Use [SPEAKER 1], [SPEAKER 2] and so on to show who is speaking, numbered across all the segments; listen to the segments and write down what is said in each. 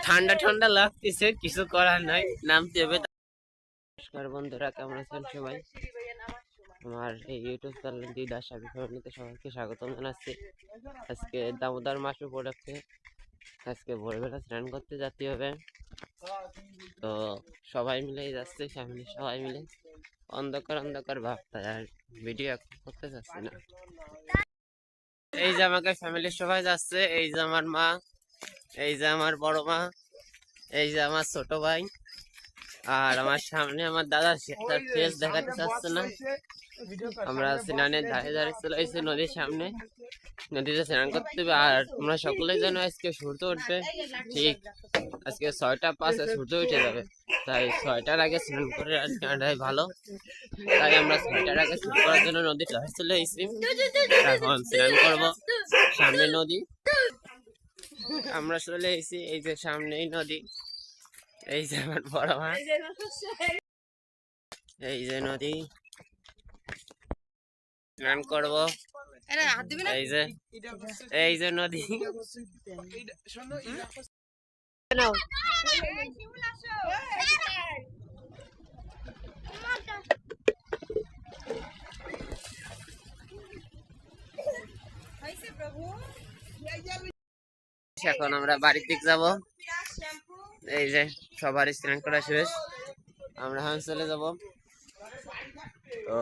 [SPEAKER 1] ঠান্ডা ঠান্ডা লাগতেছে, কিছু করার নাই, নামতে হবে। নমস্কার বন্ধুরা, কেমন আছেন সবাই? আমার এই ইউটিউব চ্যানেল দিদা সাবি ফ্যামিলিতে সবাইকে স্বাগতম জানাচ্ছি। আজকে দামোদর মাস উপলক্ষে আজকে ভোরবেলা স্নান করতে যেতে হবে, তো সবাই মিলে যাচ্ছে, ফ্যামিলি সবাই মিলে। অন্ধকার অন্ধকার ভাব, তাই আর ভিডিও করতে যাচ্ছি না। এই যে আমাকে ফ্যামিলির সবাই যাচ্ছে, এই যে আমার মা, এই যে আমার বড় মা, এই যে আমার ছোট ভাই, আর আমার সামনে আমার দাদা, তার ফেস দেখাতে চাচ্ছে না। আমরা স্নানের ধারে ধারে চলে এসেছি নদীর সামনে, নদীতে স্নান করতে হবে। আর তোমরা সকলেই জানো আজকে সূর্য উঠবে, ঠিক আজকে 6টা 5 সূর্য উঠে যাবে, তাই 6টার আগে স্নান করে আজকে ভালো। তাই আমরা 6টার আগে স্নান করার জন্য নদীর ধারে চলে এসেছি। এখন স্নান করবো, সামনে নদী, আমরা চলে এসেছি। এই যে সামনেই নদী, এই যে আমার বড় মা, এই যে নদী, স্নান করবো। এই যে নদী, এখন আমরা বাড়ির দিক যাবো। এই যে সবারই স্নান করা শেষ, আমরা এখন চলে যাব। তো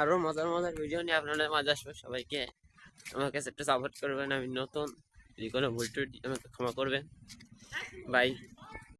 [SPEAKER 1] আরো মজার মজার ভিডিও নিয়ে আপনাদের মাঝে আসবো। সবাইকে আমার কাছে একটু সাপোর্ট করবেন। আমি নতুন, যদি কোনো ভুল টুটি আমাকে ক্ষমা করবেন। বাই।